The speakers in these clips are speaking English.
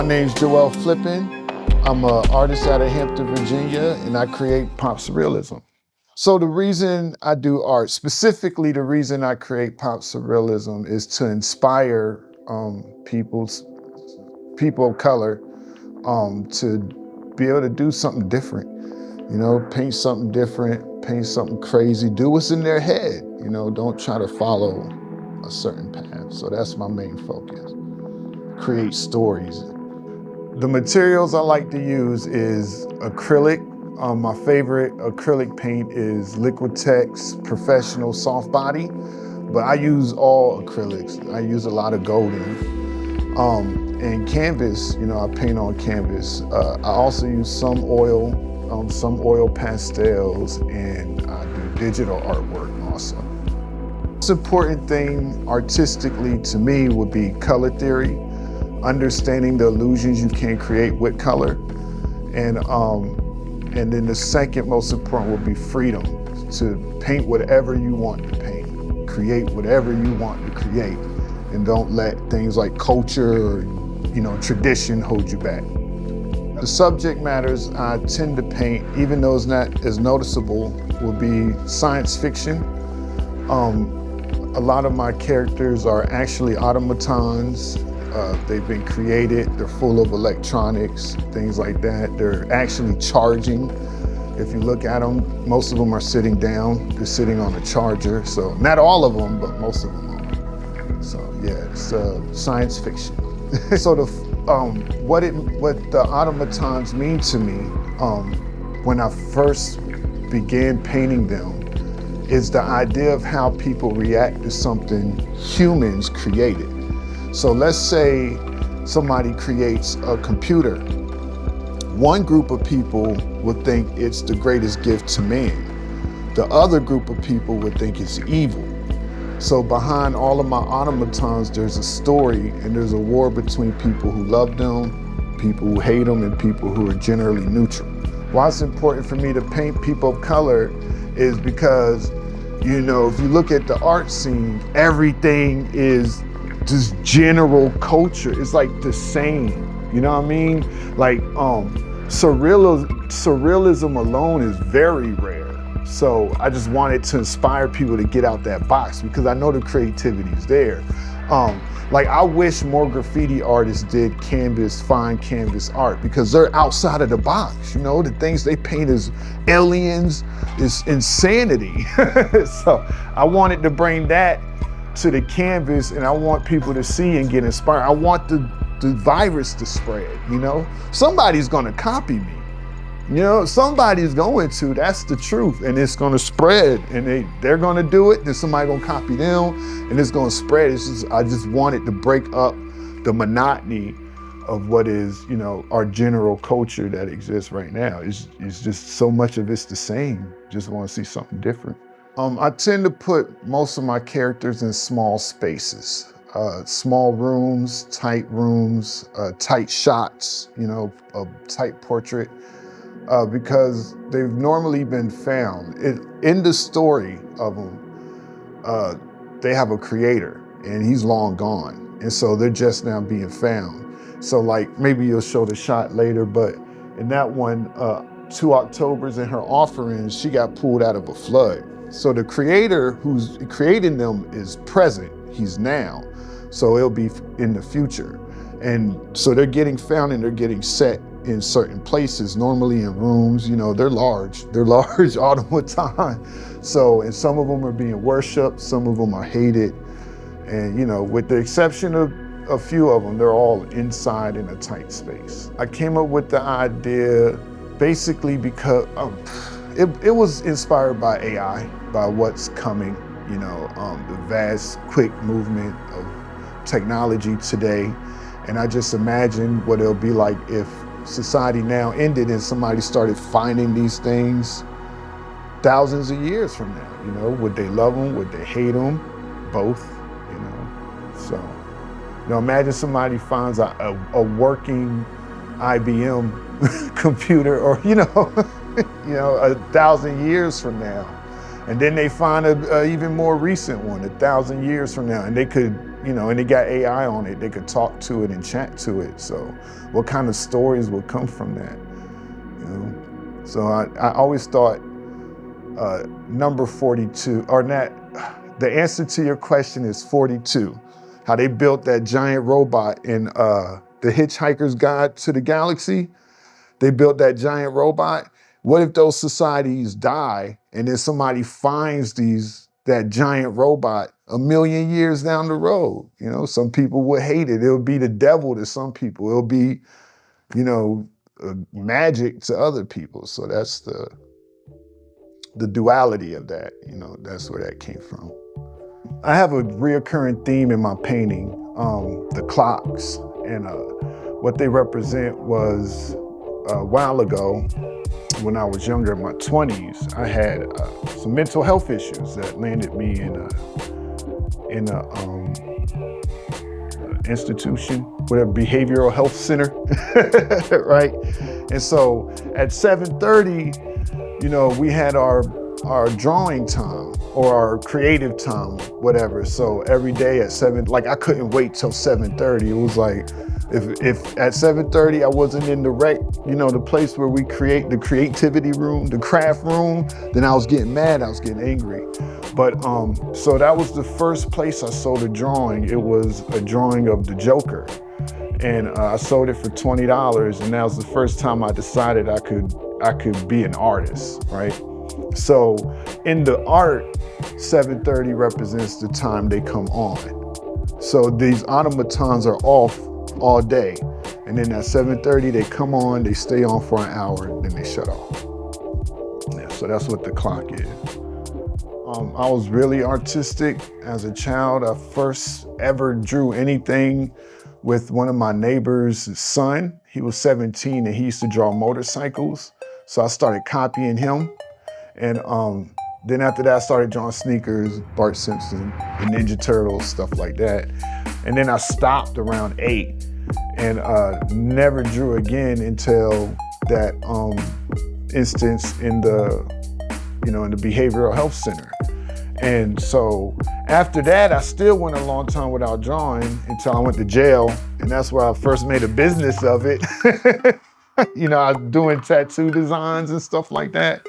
My name's Flippen. I'm an artist out of Hampton, Virginia, and I create pop surrealism. So the reason I do art, specifically the reason I create pop surrealism, is to inspire people of color to be able to do something different. You know, paint something different, paint something crazy, do what's in their head. You know, don't try to follow a certain path. So that's my main focus. Create stories. The materials I like to use is acrylic. My favorite acrylic paint is Liquitex Professional Soft Body, but I use all acrylics. I use a lot of golden. And canvas, you know, I paint on canvas. I also use some oil pastels, and I do digital artwork also. The most important thing artistically to me would be color theory, understanding the illusions you can create with color. And then the second most important would be freedom, to paint whatever you want to paint, create whatever you want to create, and don't let things like culture or, you know, tradition hold you back. The subject matters I tend to paint, even though it's not as noticeable, will be science fiction. A lot of my characters are actually automatons. They've been created, they're full of electronics, things like that. They're actually charging. If you look at them, most of them are sitting down. They're sitting on a charger. So not all of them, but most of them are. So yeah, it's science fiction. So what the automatons mean to me when I first began painting them is the idea of how people react to something humans created. So let's say somebody creates a computer. One group of people would think it's the greatest gift to man. The other group of people would think it's evil. So behind all of my automatons, there's a story, and there's a war between people who love them, people who hate them, and people who are generally neutral. Why it's important for me to paint people of color is because, you know, if you look at the art scene, everything is just general culture. It's like the same, you know what I mean? Like surrealism alone is very rare. So I just wanted to inspire people to get out that box, because I know the creativity is there. Like I wish more graffiti artists did fine canvas art, because they're outside of the box. You know, the things they paint is aliens, is insanity. So I wanted to bring that to the canvas, and I want people to see and get inspired. I want the virus to spread, you know? Somebody's gonna copy me. You know, somebody's going to, that's the truth, and it's gonna spread, and they're gonna do it, then somebody gonna copy them, and it's gonna spread. I just wanted to break up the monotony of what is, you know, our general culture that exists right now. It's just so much of it's the same. Just wanna see something different. I tend to put most of my characters in small spaces. Small rooms, tight shots, you know, a tight portrait. Because they've normally been found. In the story of them, they have a creator, and he's long gone. And so they're just now being found. So like, maybe you'll show the shot later, but in that one, 2 Octobers in her offerings, she got pulled out of a flood. So the creator who's creating them is present, he's now. So it'll be in the future. And so they're getting found, and they're getting set in certain places, normally in rooms. You know, they're large automaton. So, and some of them are being worshiped, some of them are hated. And, you know, with the exception of a few of them, they're all inside in a tight space. I came up with the idea basically because it was inspired by AI, by what's coming, you know, the vast, quick movement of technology today. And I just imagined what it'll be like if society now ended and somebody started finding these things thousands of years from now. You know, would they love them? Would they hate them? Both, you know. So, you know, imagine somebody finds a working IBM computer, or, you know, 1,000 years from now. And then they find a even more recent one 1,000 years from now, and they could and it got AI on it. They could talk to it and chat to it. So what kind of stories would come from that? So I always thought number 42, or not, the answer to your question is 42. How they built that giant robot in The Hitchhiker's Guide to the Galaxy. They built that giant robot. What if those societies die and then somebody finds that giant robot a million years down the road? Some people would hate it. It'll be the devil to some people. It'll be, magic to other people. So that's the duality of that. That's where that came from. I have a reoccurring theme in my painting, the clocks, and what they represent was a while ago, when I was younger, in my 20s, I had some mental health issues that landed me in a institution, whatever, behavioral health center, right? And so at 7:30, we had our drawing time or our creative time, whatever. So every day at 7, like I couldn't wait till 7:30. It was like, if at 7:30 I wasn't in the rec, the place where we create the creativity room, the craft room, then I was getting mad, I was getting angry. But so that was the first place I sold a drawing. It was a drawing of the Joker. And I sold it for $20, and that was the first time I decided I could be an artist, right? So in the art, 7:30 represents the time they come on. So these automatons are off all day. And then at 7:30, they come on, they stay on for an hour, then they shut off. Yeah, so that's what the clock is. I was really artistic as a child. I first ever drew anything with one of my neighbor's son. He was 17 and he used to draw motorcycles. So I started copying him. And then after that, I started drawing sneakers, Bart Simpson, the Ninja Turtles, stuff like that. And then I stopped around 8 and never drew again until that instance in the behavioral health center. And so after that, I still went a long time without drawing until I went to jail. And that's where I first made a business of it. I was doing tattoo designs and stuff like that.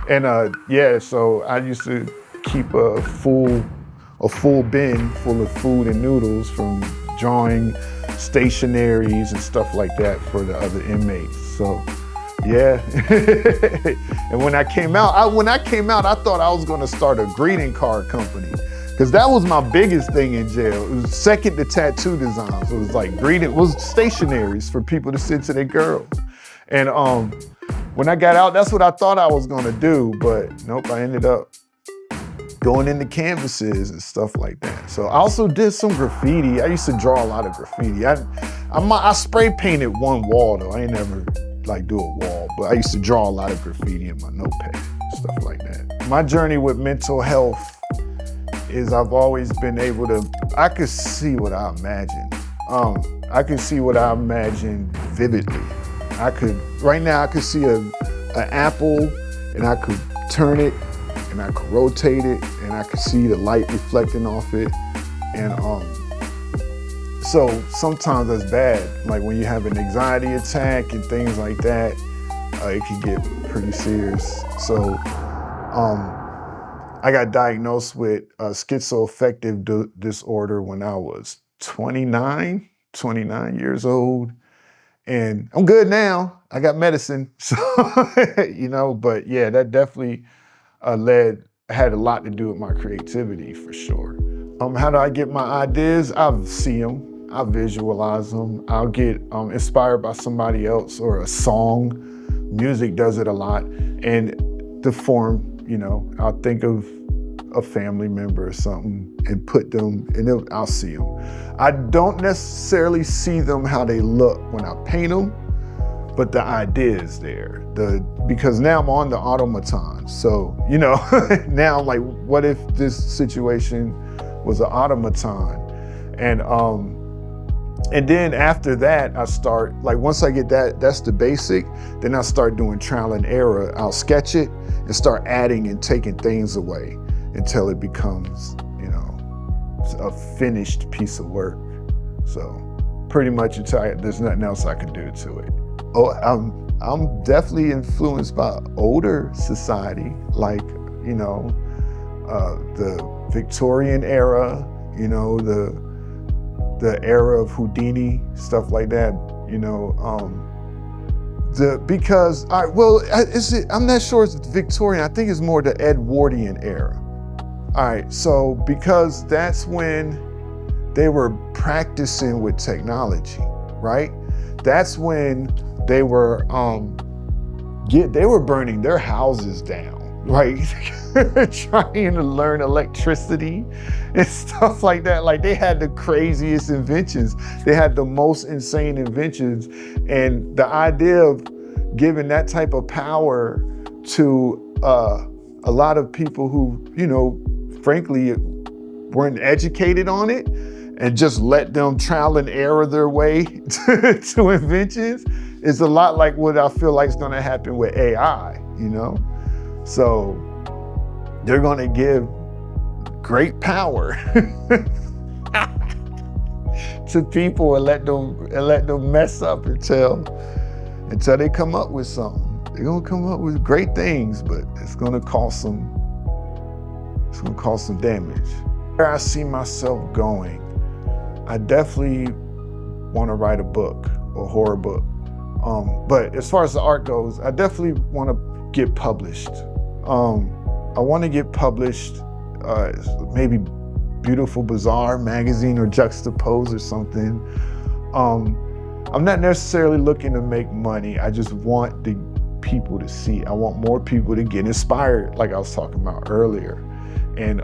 And so I used to keep a full bin full of food and noodles from drawing stationaries and stuff like that for the other inmates. So yeah. And when I came out, I thought I was gonna start a greeting card company, because that was my biggest thing in jail. It was second to tattoo designs. It was like stationaries for people to send to their girls. And when I got out, that's what I thought I was gonna do, but nope, I ended up going into canvases and stuff like that. So I also did some graffiti. I used to draw a lot of graffiti. I spray painted one wall though. I ain't never do a wall, but I used to draw a lot of graffiti in my notepad, stuff like that. My journey with mental health is I've always been able to, I could see what I imagined. I could see what I imagined vividly. Right now I could see an apple and I could turn it and I could rotate it and I could see the light reflecting off it. And so sometimes that's bad. Like when you have an anxiety attack and things like that, it can get pretty serious. So I got diagnosed with schizoaffective disorder when I was 29 years old. And I'm good now. I got medicine. So, but yeah, that definitely had a lot to do with my creativity for sure. How do I get my ideas? I see them, I visualize them. I'll get inspired by somebody else or a song. Music does it a lot. And the form, I'll think of a family member or something and put them, and I'll see them. I don't necessarily see them how they look when I paint them, but the idea is there. Because now I'm on the automaton. So, now I'm like, what if this situation was an automaton? And then after that, I start, once I get that's the basic, then I start doing trial and error. I'll sketch it and start adding and taking things away until it becomes, a finished piece of work. So pretty much there's nothing else I can do to it. Oh, I'm definitely influenced by older society, like, you know, the Victorian era, you know, the era of Houdini, stuff like that, you know. I'm not sure it's Victorian. I think it's more the Edwardian era. All right, so because that's when they were practicing with technology, right? That's when they were burning their houses down, right? Trying to learn electricity and stuff like that. Like, they had the craziest inventions. They had the most insane inventions. And the idea of giving that type of power to a lot of people who, you know, frankly, weren't educated on it, and just let them trial and error their way to inventions is a lot like what I feel like is gonna happen with AI, you know? So they're gonna give great power to people and let them mess up until they come up with something. They're gonna come up with great things, but it's gonna cause some damage. Where I see myself going, I definitely want to write a book, a horror book. But as far as the art goes, I definitely want to get published. I want to get published, maybe Beautiful Bazaar magazine or Juxtapose or something. I'm not necessarily looking to make money. I just want the people to see. I want more people to get inspired, like I was talking about earlier, and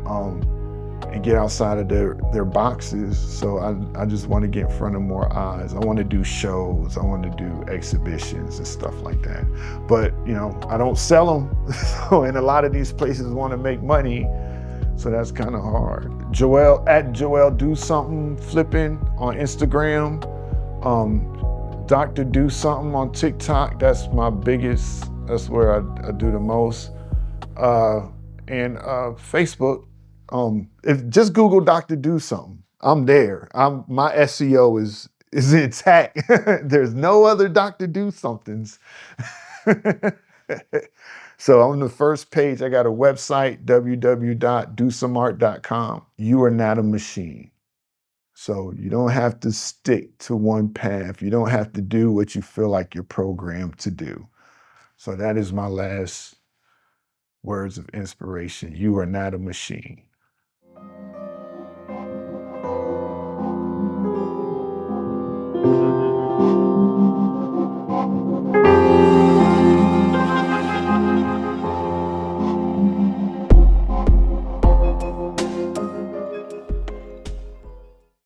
get outside of their boxes. So I just want to get in front of more eyes. I want to do shows. I want to do exhibitions and stuff like that. But, you know, I don't sell them. So, and a lot of these places want to make money. So that's kind of hard. Joel Do Something Flippen on Instagram. Dr. Do Something on TikTok. That's my biggest, that's where I do the most. And Facebook. If just Google Dr. Do Something, I'm there. My SEO is intact. There's no other Dr. Do Somethings. So on the first page, I got a website, www.dosomeart.com. You are not a machine. So you don't have to stick to one path. You don't have to do what you feel like you're programmed to do. So that is my last words of inspiration. You are not a machine.